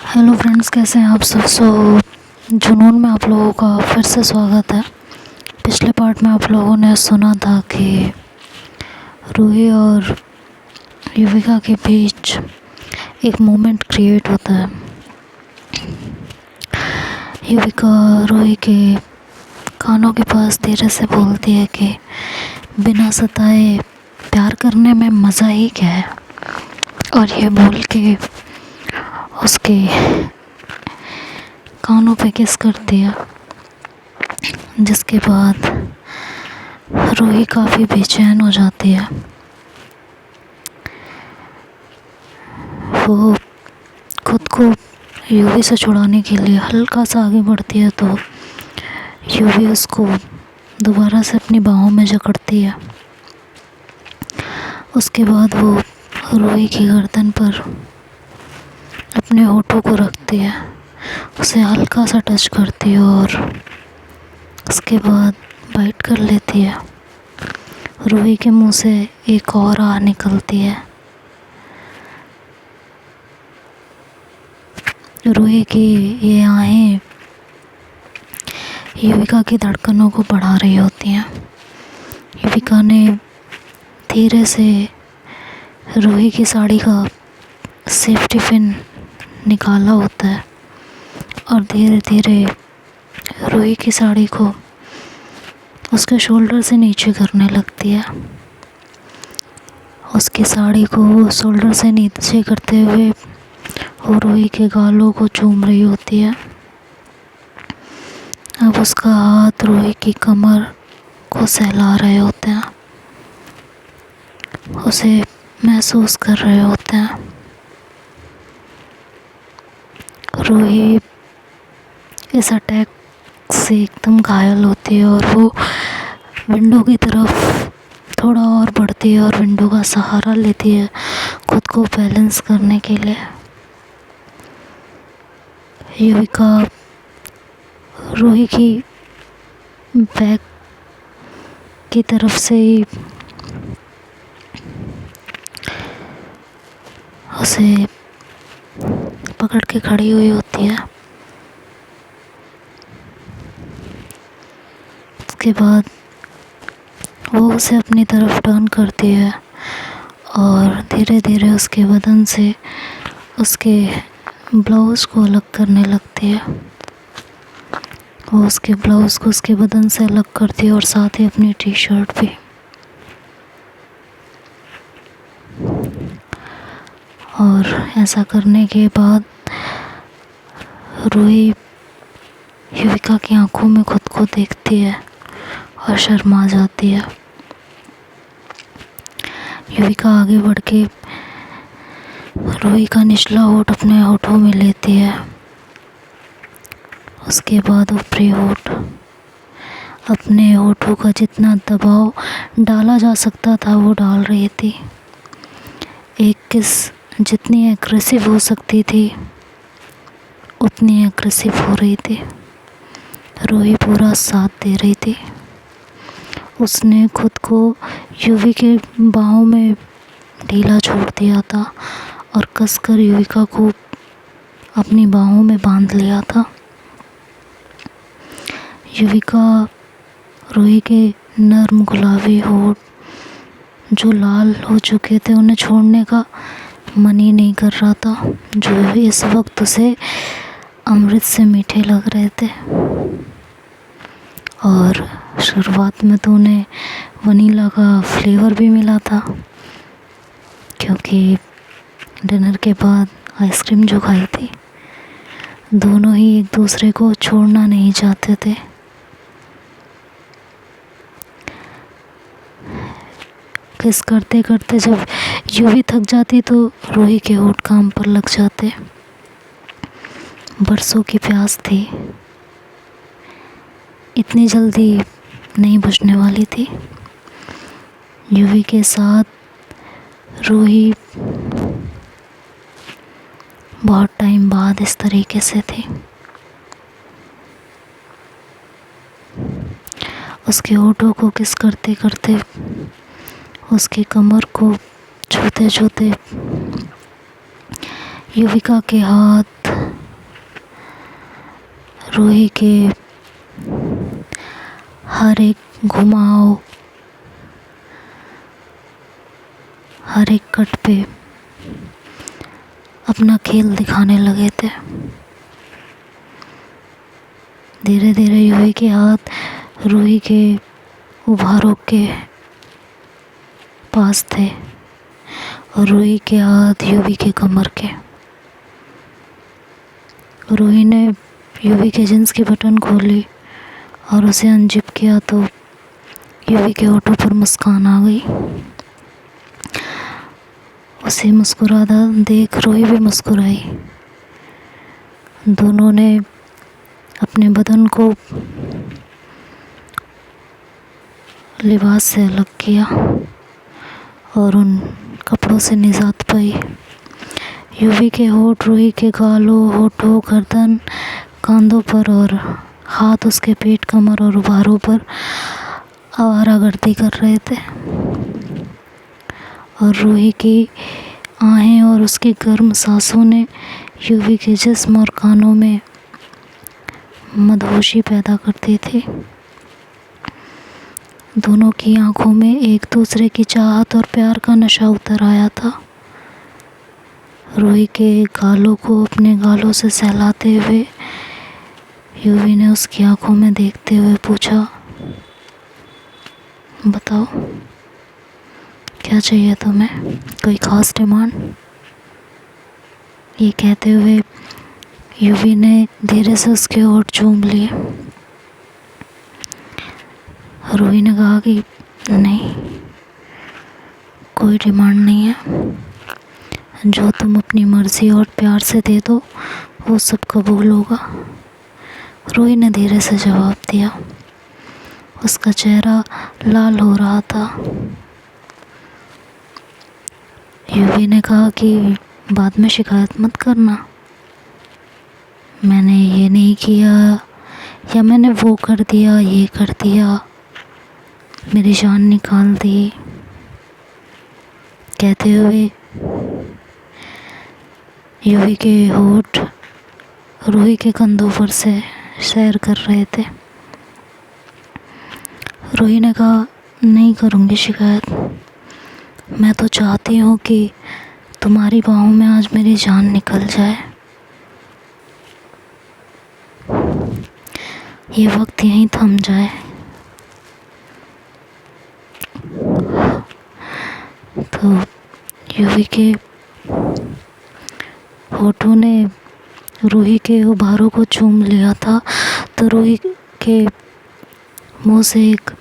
Hello friends, कैसे हैं आप सब। जुनून में आप लोगों का फिर से स्वागत है। पिछले पार्ट में आप लोगों ने सुना था कि रूही और युविका के बीच एक मोमेंट क्रिएट होता है। युविका रूही के कानों के पास धीरे से बोलती है कि बिना सताए प्यार करने में मज़ा ही क्या है, और ये बोल के उसके कानों पे किस करती है। जिसके बाद रूही काफ़ी बेचैन हो जाती है। वो खुद को यूवी से छुड़ाने के लिए हल्का सा आगे बढ़ती है, तो यूवी उसको दोबारा से अपनी बाहों में जकड़ती है। उसके बाद वो रूही की गर्दन पर अपने होठों को रखती है, उसे हल्का सा टच करती है और उसके बाद बाइट कर लेती है। रूही के मुंह से एक और आह निकलती है। रूही की ये आहें युविका की धड़कनों को बढ़ा रही होती हैं। युविका ने धीरे से रूही की साड़ी का सेफ्टी पिन निकाला होता है और धीरे धीरे रूही की साड़ी को उसके शोल्डर से नीचे करने लगती है। उसकी साड़ी को शोल्डर से नीचे करते हुए वो रूही के गालों को चूम रही होती है। अब उसका हाथ रूही की कमर को सहला रहे होते हैं, उसे महसूस कर रहे होते हैं। रूही इस अटैक से एकदम घायल होती है और वो विंडो की तरफ थोड़ा और बढ़ती है और विंडो का सहारा लेती है खुद को बैलेंस करने के लिए। युविका रूही की बैक की तरफ से ही उसे पकड़ के खड़ी हुई होती है। उसके बाद वो उसे अपनी तरफ टर्न करती है और धीरे धीरे उसके बदन से उसके ब्लाउज़ को अलग करने लगती है। वो उसके ब्लाउज़ को उसके बदन से अलग करती है और साथ ही अपनी टी शर्ट भी। और ऐसा करने के बाद रूही युविका की आंखों में खुद को देखती है और शर्मा जाती है। युविका आगे बढ़ के रूही का निचला होठ अपने होठों में लेती है। उसके बाद ऊपरी होठ अपने होठों का जितना दबाव डाला जा सकता था वो डाल रही थी। एक किस जितनी एग्रेसिव हो सकती थी उतनी एग्रेसिव हो रही थी। रूही पूरा साथ दे रही थी। उसने खुद को युवी के बाहों में ढीला छोड़ दिया था और कसकर युविका को अपनी बाहों में बांध लिया था। युविका रूही के नर्म गुलाबी होठ जो लाल हो चुके थे उन्हें छोड़ने का मन ही नहीं कर रहा था, जो इस वक्त उसे अमृत से मीठे लग रहे थे। और शुरुआत में तो उन्हें वनीला का फ्लेवर भी मिला था, क्योंकि डिनर के बाद आइसक्रीम जो खाई थी। दोनों ही एक दूसरे को छोड़ना नहीं चाहते थे। किस करते करते जब यूवी थक जाती तो रूही के होठ काम पर लग जाते। बरसों की प्यास थी, इतनी जल्दी नहीं बुझने वाली थी। यूवी के साथ रूही बहुत टाइम बाद इस तरीके से थी। उसके होठों को किस करते करते उसकी कमर को छूते छूते युविका के हाथ रूही के हर एक घुमाव, हर एक कट पे अपना खेल दिखाने लगे थे। धीरे धीरे यूवी के हाथ रूही के उभारों के पास थे और रूही के हाथ यूवी के कमर के। रूही ने यूवी के जींस की बटन खोली और उसे अनजिप किया तो यूवी के होठों पर मुस्कान आ गई। उसे मुस्कुराता देख रूही भी मुस्कुराई। दोनों ने अपने बदन को लिबास से अलग किया और उन कपड़ों से निजात पाई। यूवी के होठ रूही के गालों, होठों, गर्दन, कंधों पर और हाथ उसके पेट, कमर और उभारों पर आवारागर्दी कर रहे थे। और रूही की आहें और उसकी गर्म सांसों ने यूवी के जिस्म और कानों में मदहोशी पैदा करती थी। दोनों की आंखों में एक दूसरे की चाहत और प्यार का नशा उतर आया था। रूही के गालों को अपने गालों से सहलाते हुए यूवी ने उसकी आंखों में देखते हुए पूछा, बताओ क्या चाहिए तुम्हें, कोई ख़ास डिमांड? ये कहते हुए यूवी ने धीरे से उसके होठ चूम लिए। रूही ने कहा कि नहीं, कोई डिमांड नहीं है, जो तुम अपनी मर्ज़ी और प्यार से दे दो वो सब कबूल होगा। रूही ने धीरे से जवाब दिया। उसका चेहरा लाल हो रहा था। यूवी ने कहा कि बाद में शिकायत मत करना, मैंने ये नहीं किया या मैंने वो कर दिया, ये कर दिया, मेरी जान निकाल दी। कहते हुए यूवी के होठ रूही के कंधों पर से सैर कर रहे थे। रूही ने कहा, नहीं करूँगी शिकायत, मैं तो चाहती हूँ कि तुम्हारी बाहों में आज मेरी जान निकल जाए। ये वक्त यहीं थम जाए। तो यूवी के होठों ने रूही के उभारों को चूम लिया था तो रूही के मुंह से एक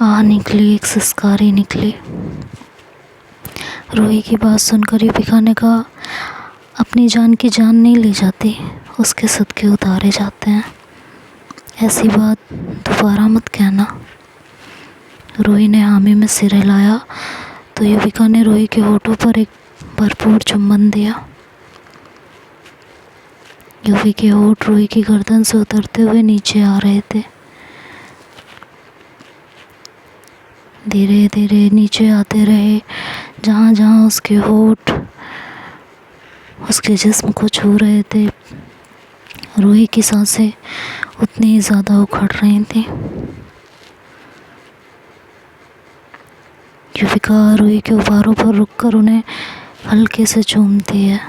आह निकली, एक सिसकारी निकली। रूही की बात सुनकर युविका ने कहा, अपनी जान की जान नहीं ली जाती, उसके सदके उतारे जाते हैं, ऐसी बात दोबारा मत कहना। रूही ने हामी में सिर हिलाया तो युविका ने रूही के होठों पर एक भरपूर चुम्बन दिया। यूवी के होठ रूही की गर्दन से उतरते हुए नीचे आ रहे थे। धीरे धीरे नीचे आते रहे, जहाँ जहाँ उसके होठ उसके जिस्म को छू रहे थे। रूही की सांसें उतनी ही ज़्यादा उखड़ रही थीं। युविका रूही के उभारों पर रुककर उन्हें हल्के से चूमती है,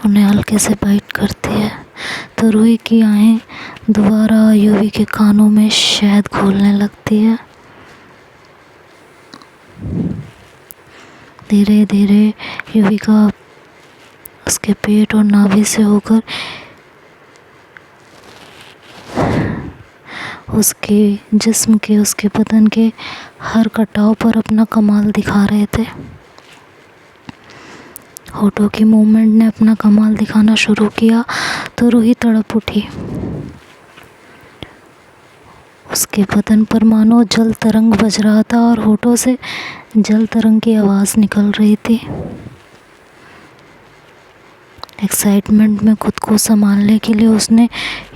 उन्हें हल्के से बाइट करती है तो रूही की आँखें दोबारा यूवी के कानों में शहद घोलने लगती है। धीरे धीरे यूवी का उसके पेट और नाभि से होकर उसके जिस्म के, उसके बदन के हर कटाव पर अपना कमाल दिखा रहे थे। होठों की मूवमेंट ने अपना कमाल दिखाना शुरू किया तो रूही तड़प उठी। उसके बदन पर मानो जल तरंग बज रहा था और होठों से जल तरंग की आवाज़ निकल रही थी। एक्साइटमेंट में खुद को संभालने के लिए उसने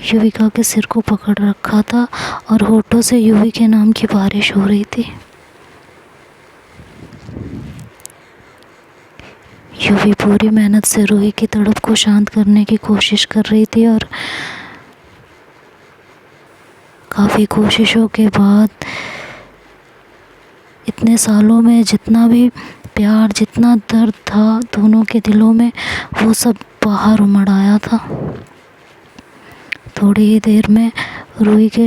युविका के सिर को पकड़ रखा था और होठों से यूवी के नाम की बारिश हो रही थी। यूवी पूरी मेहनत से रूही की तड़प को शांत करने की कोशिश कर रही थी, और काफ़ी कोशिशों के बाद इतने सालों में जितना भी प्यार, जितना दर्द था दोनों के दिलों में, वो सब बाहर उमड़ आया था। थोड़ी ही देर में रूही के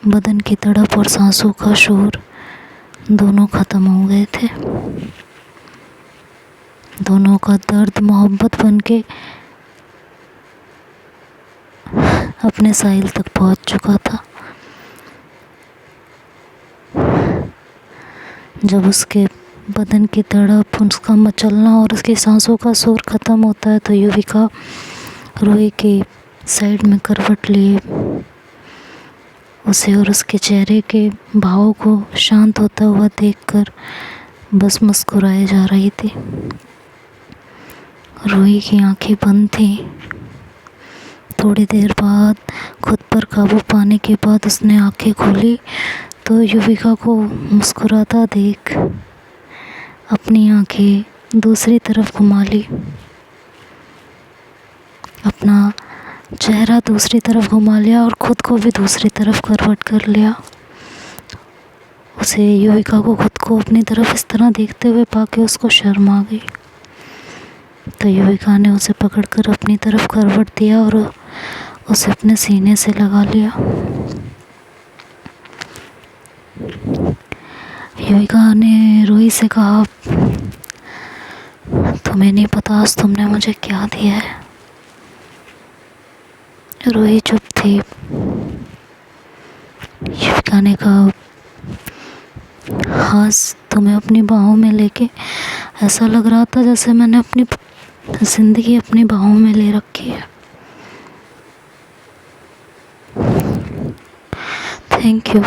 बदन की तड़प और सांसों का शोर दोनों ख़त्म हो गए थे। दोनों का दर्द मोहब्बत बनके अपने साहिल तक पहुंच चुका था। जब उसके बदन की तड़प, उसका मचलना और उसकी सांसों का शोर ख़त्म होता है तो युविका रूही की साइड में करवट लिए उसे और उसके चेहरे के भाव को शांत होता हुआ देखकर बस मुस्कुराए जा रही थी। रूही की आंखें बंद थी। थोड़ी देर बाद खुद पर काबू पाने के बाद उसने आंखें खोली तो युविका को मुस्कुराता देख अपनी आंखें दूसरी तरफ घुमा ली, अपना चेहरा दूसरी तरफ घुमा लिया और खुद को भी दूसरी तरफ करवट कर लिया। उसे युविका को खुद को अपनी तरफ इस तरह देखते हुए पाके उसको शर्म आ गई, तो युविका ने उसे पकड़कर अपनी तरफ करवट दिया और उसे अपने सीने से लगा लिया। युविका ने रूही से कहा, तुम्हें नहीं पता आज तुमने मुझे क्या दिया है। रूही चुप थी। युविका ने कहा, हाँ, तुम्हें अपनी बाहों में लेके ऐसा लग रहा था जैसे मैंने अपनी ज़िंदगी अपनी बाहों में ले रखी है। थैंक यू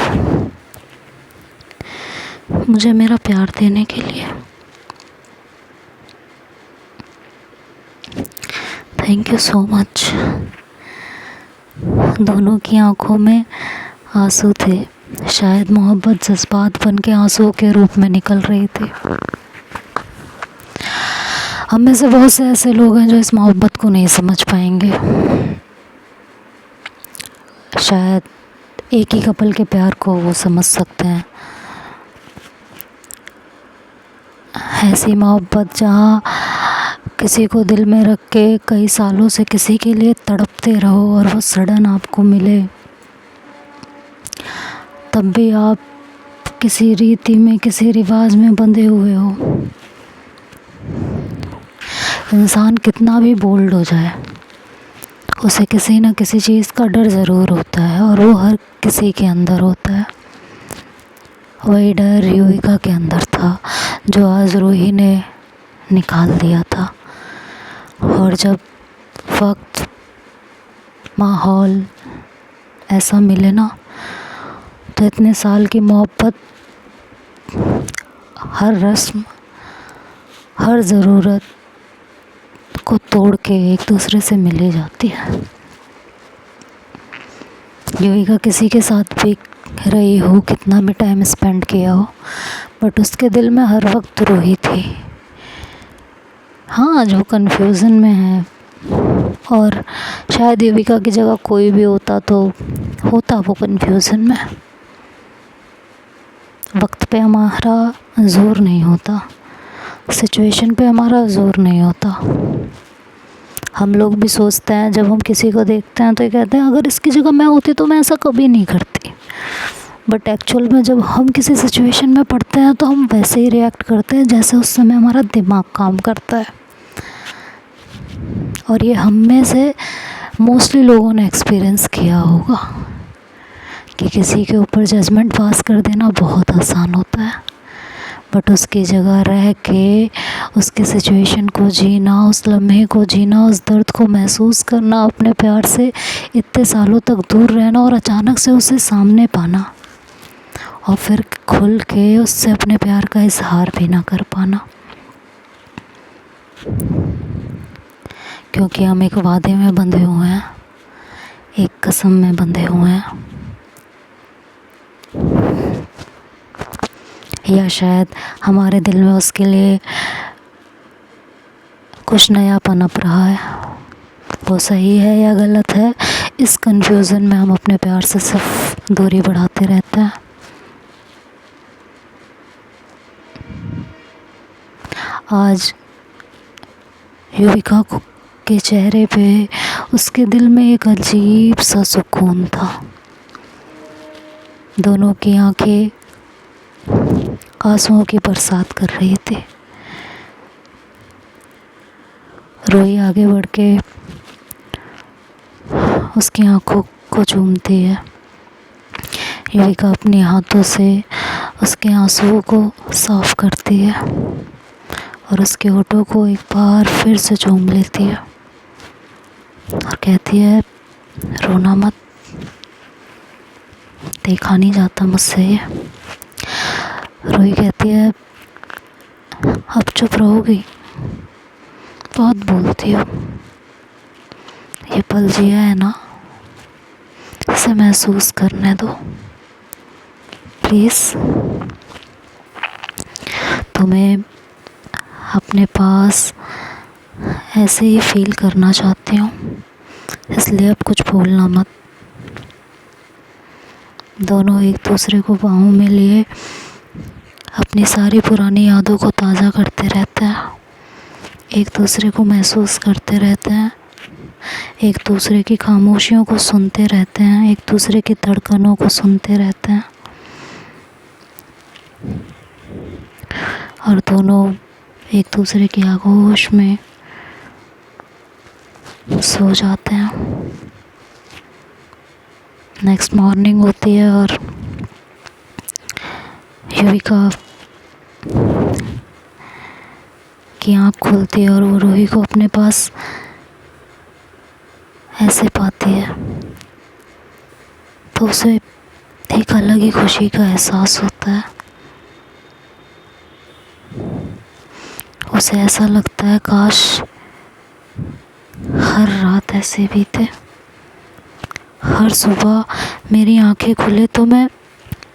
मुझे मेरा प्यार देने के लिए। Thank you so much. दोनों की आंखों में आंसू थे। शायद मोहब्बत जज्बात बन के आंसुओं के रूप में निकल रही थी। हम में से बहुत से ऐसे लोग हैं जो इस मोहब्बत को नहीं समझ पाएंगे। शायद एक ही कपल के प्यार को वो समझ सकते हैं। ऐसी मोहब्बत जहाँ किसी को दिल में रख के कई सालों से किसी के लिए तड़पते रहो और वो सडन आपको मिले, तब भी आप किसी रीति में, किसी रिवाज में बंधे हुए हो। इंसान कितना भी बोल्ड हो जाए, उसे किसी न किसी चीज़ का डर ज़रूर होता है और वो हर किसी के अंदर होता है। वही डर युविका के अंदर था जो आज रूही ने निकाल दिया था। और जब वक्त, माहौल ऐसा मिले ना, तो इतने साल की मोहब्बत हर रस्म, हर ज़रूरत को तोड़ के एक दूसरे से मिले जाती है। युविका किसी के साथ भी रही हो, कितना भी टाइम स्पेंड किया हो, बट उसके दिल में हर वक्त रूही थी। हाँ, जो कन्फ्यूज़न में है, और शायद युविका की जगह कोई भी होता तो होता वो कन्फ्यूज़न में। वक्त पे हमारा ज़ोर नहीं होता, सिचुएशन पे हमारा ज़ोर नहीं होता। हम लोग भी सोचते हैं, जब हम किसी को देखते हैं तो ये कहते हैं अगर इसकी जगह मैं होती तो मैं ऐसा कभी नहीं करती। बट एक्चुअल में जब हम किसी सिचुएशन में पड़ते हैं तो हम वैसे ही रिएक्ट करते हैं जैसे उस समय हमारा दिमाग काम करता है। और ये हम में से मोस्टली लोगों ने एक्सपीरियंस किया होगा कि किसी के ऊपर जजमेंट पास कर देना बहुत आसान होता है, बट उसकी जगह रह के उसके सिचुएशन को जीना, उस लम्हे को जीना, उस दर्द को महसूस करना, अपने प्यार से इतने सालों तक दूर रहना और अचानक से उसे सामने पाना और फिर खुल के उससे अपने प्यार का इजहार भी ना कर पाना। क्योंकि हम एक वादे में बंधे हुए हैं, एक कसम में बंधे हुए हैं, या शायद हमारे दिल में उसके लिए कुछ नया पनप रहा है। वो सही है या गलत है, इस कन्फ्यूज़न में हम अपने प्यार से सिर्फ दूरी बढ़ाते रहते हैं। आज युविका के चेहरे पे, उसके दिल में एक अजीब सा सुकून था। दोनों की आंखें आंसुओं की बरसात कर रही थी। रोही आगे बढ़ के उसकी आंखों को चूमती है। युविका अपने हाथों से उसके आंसुओं को साफ करती है और उसके होठों को एक बार फिर से चूम लेती है और कहती है, रोना मत, देखा नहीं जाता मुझसे ये। रोही कहती है, अब चुप रहोगी, बहुत बोलती हो। ये पल जिया है ना, इसे महसूस करने दो प्लीज़। तुम्हें अपने पास ऐसे ही फील करना चाहती हूँ, इसलिए अब कुछ बोलना मत। दोनों एक दूसरे को बाहों में लिए अपनी सारी पुरानी यादों को ताज़ा करते रहते हैं, एक दूसरे को महसूस करते रहते हैं, एक दूसरे की खामोशियों को सुनते रहते हैं, एक दूसरे की धड़कनों को सुनते रहते हैं और दोनों एक दूसरे की आगोश में सो जाते हैं। नेक्स्ट मॉर्निंग होती है और युविका की आँख खुलती है और वो रोही को अपने पास ऐसे पाती है तो उसे एक अलग ही खुशी का एहसास होता है। उसे ऐसा लगता है काश हर रात ऐसे बीते, हर सुबह मेरी आंखें खुले तो मैं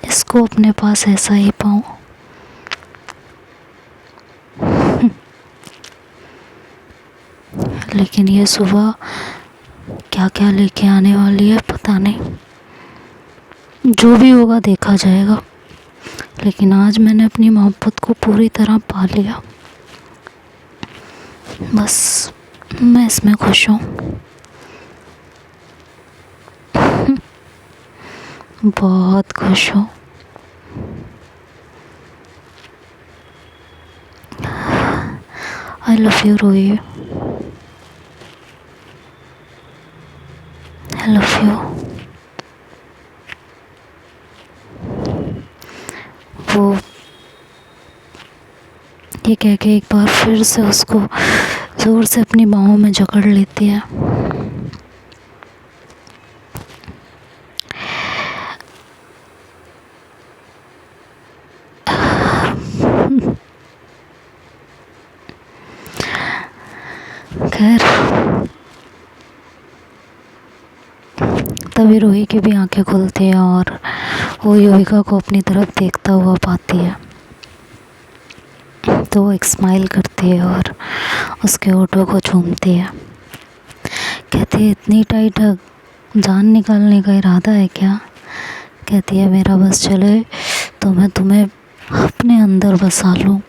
इसको अपने पास ऐसा ही पाऊँ। लेकिन ये सुबह क्या क्या लेके आने वाली है पता नहीं, जो भी होगा देखा जाएगा। लेकिन आज मैंने अपनी मोहब्बत को पूरी तरह पा लिया, बस मैं इसमें खुश हूँ। बहुत खुश हूँ। आई लव यू रोही, आई लव यू। वो ये कह के एक बार फिर से उसको ज़ोर से अपनी बाहों में जकड़ लेती है। खैर तभी रोही की भी आंखें खुलती हैं और वो युविका को अपनी तरफ देखता हुआ पाती है तो वो एक स्माइल करती है और उसके होठों को चूमती है। कहती है, इतनी टाइट जान निकालने का इरादा है क्या? कहती है, मेरा बस चले तो मैं तुम्हें अपने अंदर बसा लूँ।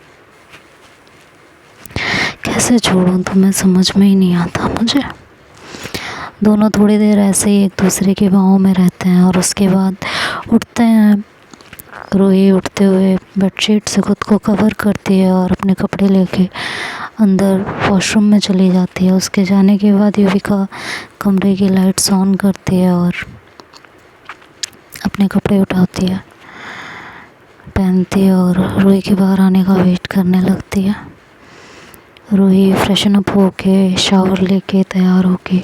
कैसे छोड़ूं तुम्हें, समझ में ही नहीं आता मुझे। दोनों थोड़ी देर ऐसे ही एक दूसरे की बाहों में रहते हैं और उसके बाद उठते हैं। रोही उठते हुए बेडशीट से खुद को कवर करती है और अपने कपड़े लेके अंदर वॉशरूम में चली जाती है। उसके जाने के बाद युविका कमरे की लाइट्स ऑन करती है और अपने कपड़े उठाती है, पहनती है और रोही के बाहर आने का वेट करने लगती है। रोही फ्रेशन अप होके शावर लेके तैयार होके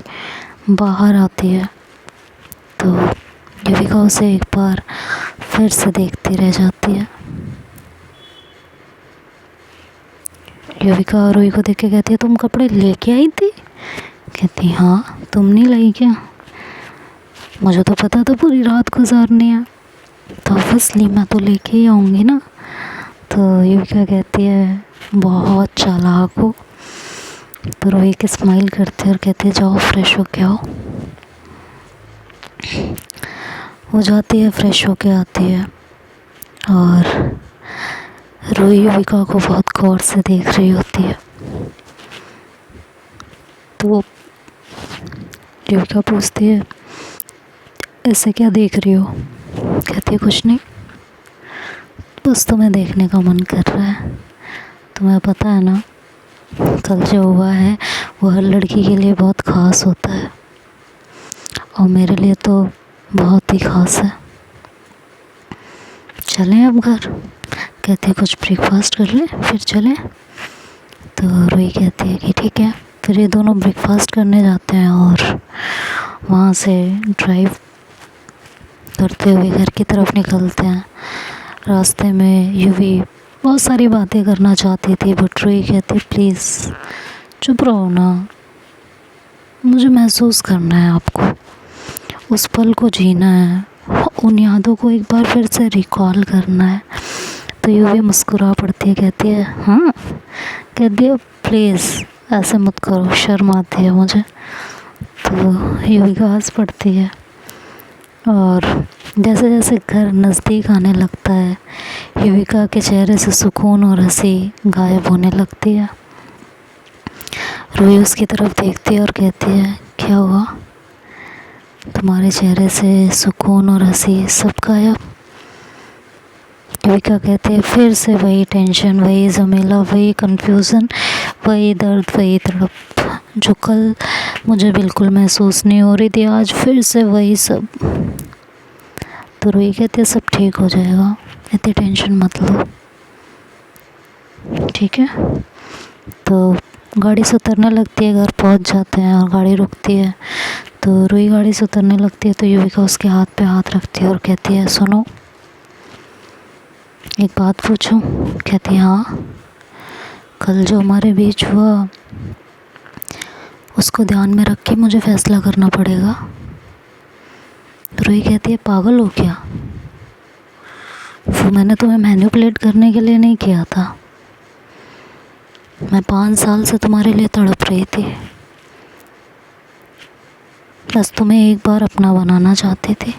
बाहर आती है तो युविका उसे एक बार फिर से देखती रह जाती है। युविका रोही को देख के कहती है, तुम कपड़े लेके आई थी? कहती, हाँ, तुम नहीं लाई क्या? मुझे तो पता था पूरी रात गुजारनी है, तो ऑब्वियसली मैं तो लेके ही आऊँगी ना। तो युविका कहती है, बहुत चालाक हो, तो रोई के स्माइल करते और कहते जाओ फ्रेश होके आओ। वो जाती है, फ्रेश होके आती है और रोई युविका को बहुत गौर से देख रही होती है। तो वो युविका पूछती है ऐसे क्या देख रही हो? कहती है कुछ नहीं, बस तुम्हें देखने का मन कर रहा है। तुम्हें पता है ना, कल जो हुआ है वो हर लड़की के लिए बहुत ख़ास होता है और मेरे लिए तो बहुत ही ख़ास है। चलें अब घर? कहती है कुछ ब्रेकफास्ट कर लें फिर चलें। तो रोई कहती है कि ठीक है। फिर ये दोनों ब्रेकफास्ट करने जाते हैं और वहाँ से ड्राइव करते हुए घर की तरफ निकलते हैं। रास्ते में युवी बहुत सारी बातें करना चाहती थी, बट रोई कहती प्लीज़ चुप रहो ना, मुझे महसूस करना है आपको, उस पल को जीना है, उन यादों को एक बार फिर से रिकॉल करना है। तो युवी मुस्कुरा पड़ती है, कहती है हाँ। कहती है प्लीज़ ऐसे मत करो, शर्म आती है मुझे। तो युविका हंस पड़ती है और जैसे जैसे घर नज़दीक आने लगता है युविका के चेहरे से सुकून और हंसी गायब होने लगती है। रोई उसकी तरफ देखती है और कहती है क्या हुआ? तुम्हारे चेहरे से सुकून और हंसी सब गायब? युविका कहती है फिर से वही टेंशन, वही झमेला, वही कन्फ्यूज़न, वही दर्द, वही तड़प जो कल मुझे बिल्कुल महसूस नहीं हो रही थी, आज फिर से वही सब। तो रोई कहती है सब ठीक हो जाएगा, इतनी टेंशन मत लो, ठीक है। तो गाड़ी से उतरने लगती है, घर पहुंच जाते हैं और गाड़ी रुकती है। तो रोई गाड़ी से उतरने लगती है तो युविका उसके हाथ पे हाथ रखती है और कहती है सुनो एक बात पूछूं? कहती है हाँ। कल जो हमारे बीच हुआ उसको ध्यान में रख के मुझे फैसला करना पड़ेगा। रोई कहती है पागल हो क्या? वो मैंने तुम्हें मैनिपुलेट करने के लिए नहीं किया था, मैं 5 साल से तुम्हारे लिए तड़प रही थी, बस तुम्हें एक बार अपना बनाना चाहती थी,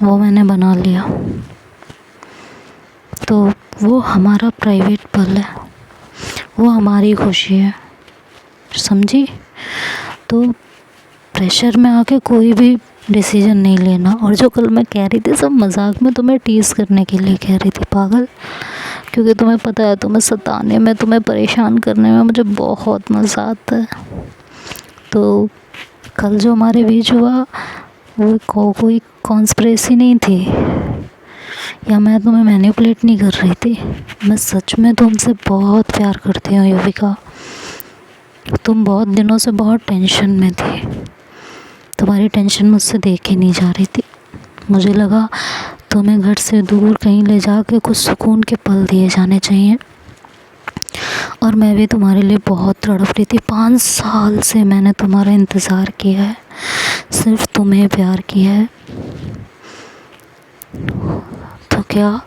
वो मैंने बना लिया। तो वो हमारा प्राइवेट पल है, वो हमारी खुशी है, समझी? तो प्रेशर में आके कोई भी डिसीजन नहीं लेना। और जो कल मैं कह रही थी सब मजाक में तुम्हें टीज़ करने के लिए कह रही थी पागल, क्योंकि तुम्हें पता है तुम्हें सताने में, तुम्हें परेशान करने में मुझे बहुत मज़ा आता है। तो कल जो हमारे बीच हुआ वो कोई कॉन्स्पिरेसी नहीं थी, या मैं तुम्हें मैनिपुलेट नहीं कर रही थी, मैं सच में तुमसे बहुत प्यार करती हूँ युविका। तुम बहुत दिनों से बहुत टेंशन में थी, तुम्हारी टेंशन मुझसे देखी नहीं जा रही थी, मुझे लगा तुम्हें घर से दूर कहीं ले जाके कुछ सुकून के पल दिए जाने चाहिए। और मैं भी तुम्हारे लिए बहुत तड़प रही थी, 5 साल से मैंने तुम्हारा इंतज़ार किया है, सिर्फ तुम्हें प्यार किया है। तो क्या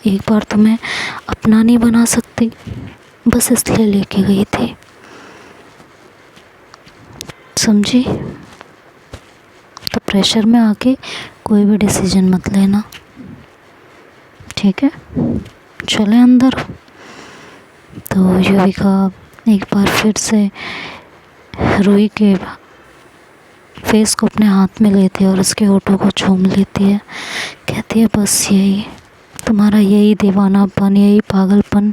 एक बार तुम्हें अपना नहीं बना सकती? बस इसलिए लेके गई थी, समझी? तो प्रेशर में आके कोई भी डिसीजन मत लेना, ठीक है? चले अंदर। तो युविका एक बार फिर से रोई के फेस को अपने हाथ में लेती है और उसके होठों को चूम लेती है। कहती है बस यही तुम्हारा, यही दीवानापन, यही पागलपन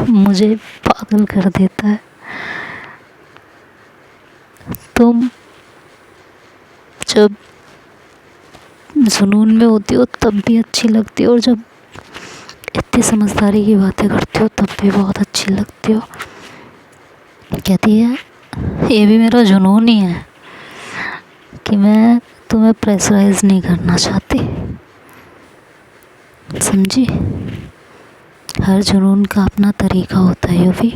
मुझे पागल कर देता है। तुम जब जुनून में होती हो तब भी अच्छी लगती हो, और जब इतनी समझदारी की बातें करती हो तब भी बहुत अच्छी लगती हो। कहती है ये भी मेरा जुनून ही है कि मैं तुम्हें प्रेशराइज नहीं करना चाहती, समझी? हर जुनून का अपना तरीका होता है युवी,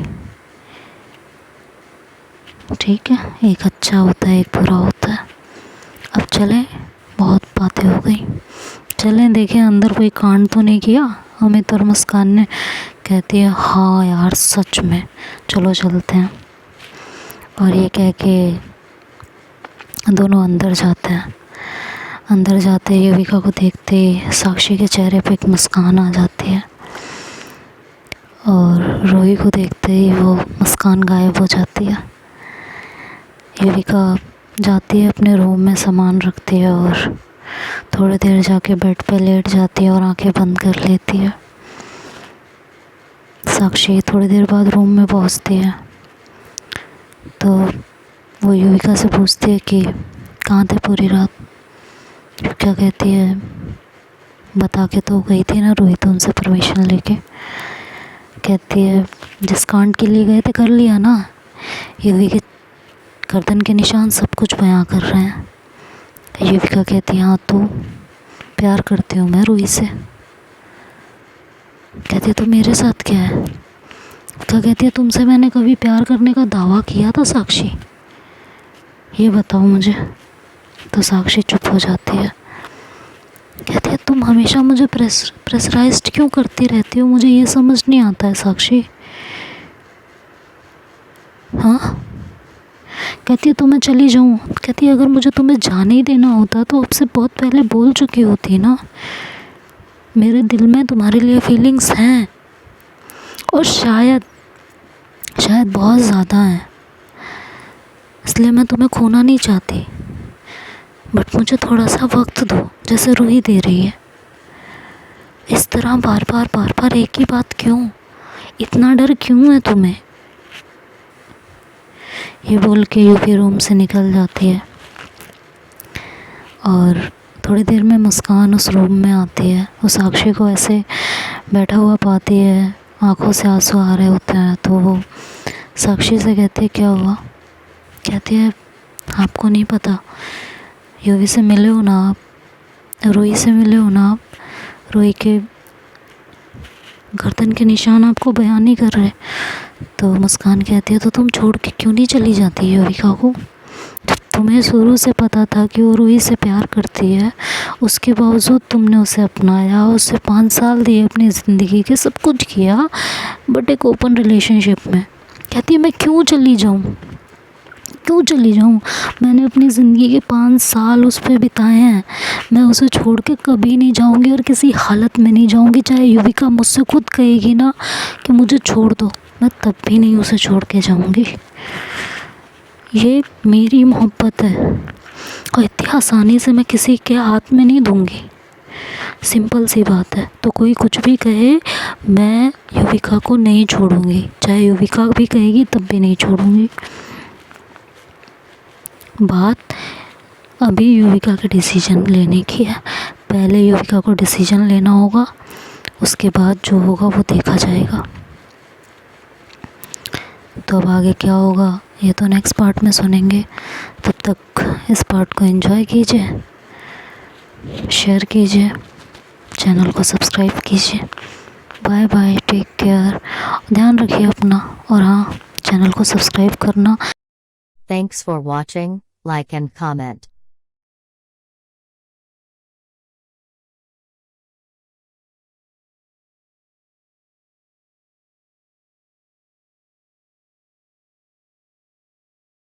ठीक है? एक अच्छा होता है, एक बुरा होता है। अब चलें, बहुत बातें हो गई, चलें देखें अंदर कोई कांड तो नहीं किया अमित और मुस्कान ने। कहती है हाँ यार सच में, चलो चलते हैं। और ये कह के दोनों अंदर जाते हैं। अंदर जाते ही युविका को देखते ही साक्षी के चेहरे पे एक मुस्कान आ जाती है और रूही को देखते ही वो मुस्कान गायब हो जाती है। युविका जाती है अपने रूम में, सामान रखती है और थोड़ी देर जाके बेड पे लेट जाती है और आंखें बंद कर लेती है। साक्षी थोड़ी देर बाद रूम में पहुंचती है तो वो युविका से पूछती है कि कहाँ थे पूरी रात। क्या कहती है बता के तो गई थी ना रूही तुमसे परमिशन लेके। कहती है जिस कांड के लिए गए थे कर लिया ना। युवी के गर्दन के निशान सब कुछ बयां कर रहे हैं। युविका कहती है हाँ तो प्यार करती हूँ मैं रूही से। कहती है तो मेरे साथ क्या है। क्या कहती है तुमसे मैंने कभी प्यार करने का दावा किया था साक्षी, ये बताओ मुझे। तो साक्षी चुप हो जाती है। कहती है तुम हमेशा मुझे प्रेशराइज्ड क्यों करती रहती हो, मुझे ये समझ नहीं आता है साक्षी। हाँ कहती है तो मैं चली जाऊँ। कहती है अगर मुझे तुम्हें जाने ही देना होता तो आपसे बहुत पहले बोल चुकी होती ना। मेरे दिल में तुम्हारे लिए फीलिंग्स हैं और शायद बहुत ज़्यादा हैं, इसलिए मैं तुम्हें खोना नहीं चाहती। बट मुझे थोड़ा सा वक्त दो जैसे रूही दे रही है। इस तरह बार बार एक ही बात क्यों, इतना डर क्यों है तुम्हें। ये बोल के यूवी रूम से निकल जाती है और थोड़ी देर में मुस्कान उस रूम में आती है। वो साक्षी को ऐसे बैठा हुआ पाती है, आंखों से आंसू आ रहे होते हैं। तो वो साक्षी से कहती है क्या हुआ। कहती है आपको नहीं पता, यूवी से मिले हो ना आप, रूही से मिले हो ना आप। रूही के गर्दन के निशान आपको बयान नहीं कर रहे। तो मुस्कान कहती है तो तुम छोड़ के क्यों नहीं चली जाती युविका को। जब तुम्हें शुरू से पता था कि वो रूही से प्यार करती है, उसके बावजूद तुमने उसे अपनाया, उसे 5 साल दिए अपनी ज़िंदगी के, सब कुछ किया, बट एक ओपन रिलेशनशिप में। कहती है मैं क्यों चली जाऊँ, क्यों चली जाऊँ। मैंने अपनी ज़िंदगी के 5 साल उस पर बिताए हैं, मैं उसे छोड़ के कभी नहीं जाऊँगी और किसी हालत में नहीं जाऊँगी। चाहे युविका मुझसे खुद कहेगी ना कि मुझे छोड़ दो, मैं तब भी नहीं उसे छोड़ के जाऊँगी। ये मेरी मोहब्बत है और इतनी आसानी से मैं किसी के हाथ में नहीं दूँगी। सिंपल सी बात है। तो कोई कुछ भी कहे, मैं युविका को नहीं छोड़ूँगी, चाहे युविका भी कहेगी तब भी नहीं छोड़ूँगी। बात अभी युविका के डिसीजन लेने की है। पहले युविका को डिसीजन लेना होगा, उसके बाद जो होगा वो देखा जाएगा। तो अब आगे क्या होगा ये तो नेक्स्ट पार्ट में सुनेंगे। तब तक इस पार्ट को एंजॉय कीजिए, शेयर कीजिए, चैनल को सब्सक्राइब कीजिए। बाय बाय, टेक केयर, ध्यान रखिए अपना, और हाँ चैनल को सब्सक्राइब करना। Thanks for watching, like and comment.